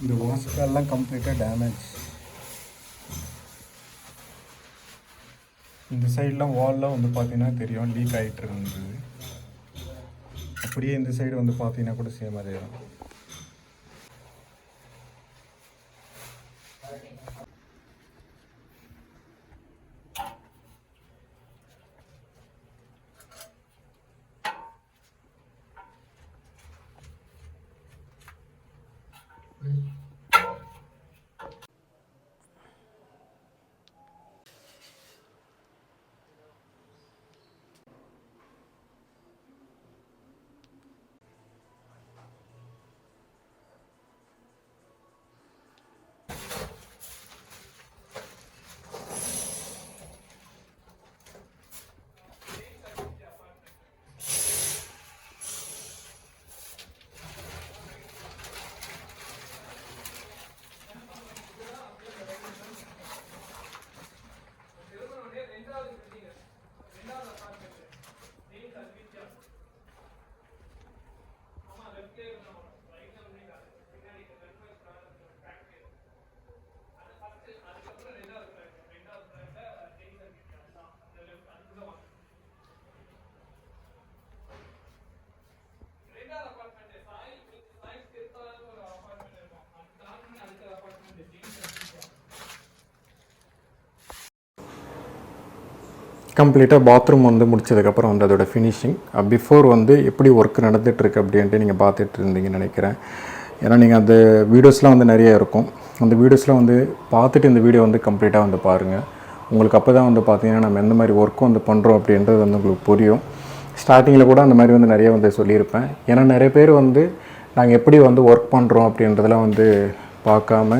இந்த வாஸ்கெல்லாம் கம்ப்ளீட்டாக டேமேஜ். இந்த சைடெலாம் வால்லாம் வந்து பார்த்தீங்கன்னா தெரியும் லீக் ஆகிட்டு இருந்தது. அப்படியே இந்த சைடு வந்து பார்த்தீங்கன்னா கூட சேம் அதே தான். கம்ப்ளீட்டாக பாத்ரூம் வந்து முடிச்சதுக்கப்புறம் வந்து அதோடய ஃபினிஷிங் பிஃபோர் வந்து எப்படி ஒர்க் நடந்துகிட்ருக்கு அப்படின்ட்டு நீங்கள் பார்த்துட்டு இருந்தீங்கன்னு நினைக்கிறேன். ஏன்னா நீங்கள் அந்த வீடியோஸ்லாம் வந்து நிறைய இருக்கும். அந்த வீடியோஸ்லாம் வந்து பார்த்துட்டு இந்த வீடியோ வந்து கம்ப்ளீட்டாக வந்து பாருங்கள். உங்களுக்கு அப்போ தான் வந்து பார்த்தீங்கன்னா நம்ம எந்த மாதிரி ஒர்க்கும் வந்து பண்ணுறோம் அப்படின்றது வந்து உங்களுக்கு புரியும். ஸ்டார்டிங்கில் கூட அந்த மாதிரி வந்து நிறைய வந்து சொல்லியிருப்பேன். ஏன்னா நிறைய பேர் வந்து நாங்கள் எப்படி வந்து ஒர்க் பண்ணுறோம் அப்படின்றதெல்லாம் வந்து பார்க்காம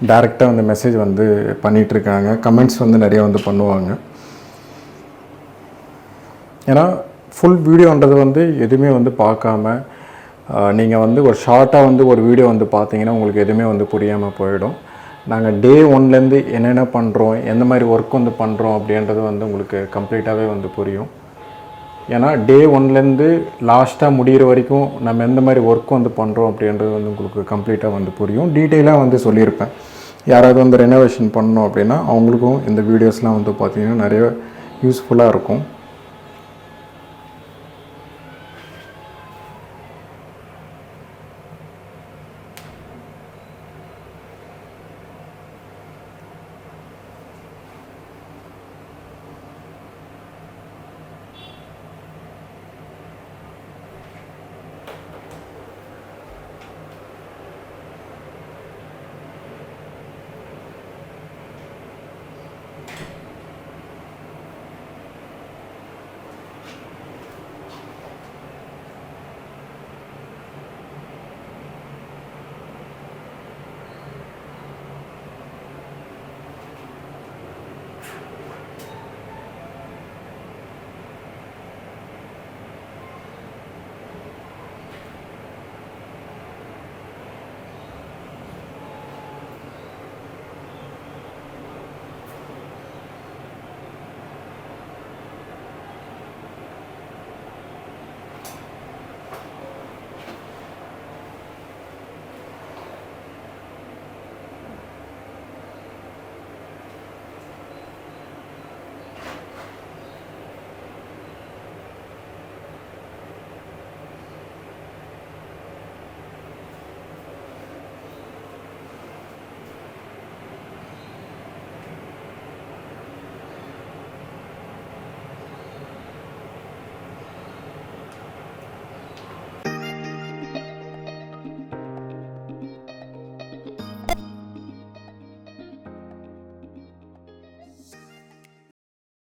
டைரெக்டாக வந்து மெசேஜ் வந்து பண்ணிகிட்ருக்காங்க. கமெண்ட்ஸ் வந்து நிறைய வந்து பண்ணுவாங்க. ஏன்னா ஃபுல் வீடியோன்றது வந்து எதுவுமே வந்து பார்க்காம நீங்கள் வந்து ஒரு ஷார்ட்டாக வந்து ஒரு வீடியோ வந்து பார்த்தீங்கன்னா உங்களுக்கு எதுவுமே வந்து புரியாமல் போயிடும். நாங்கள் டே ஒன்லேருந்து என்னென்ன பண்ணுறோம், எந்த மாதிரி ஒர்க் வந்து பண்ணுறோம் அப்படின்றது வந்து உங்களுக்கு கம்ப்ளீட்டாகவே வந்து புரியும். ஏன்னா டே ஒன்லேருந்து லாஸ்ட்டாக முடிகிற வரைக்கும் நம்ம எந்த மாதிரி ஒர்க் வந்து பண்ணுறோம் அப்படின்றது வந்து உங்களுக்கு கம்ப்ளீட்டாக வந்து புரியும். டீட்டெயிலாக வந்து சொல்லியிருப்பேன். யாராவது வந்து ரெனோவேஷன் பண்ணணும் அப்படின்னா அவங்களுக்கும் இந்த வீடியோஸ்லாம் வந்து பார்த்திங்கன்னா நிறைய யூஸ்ஃபுல்லாக இருக்கும்.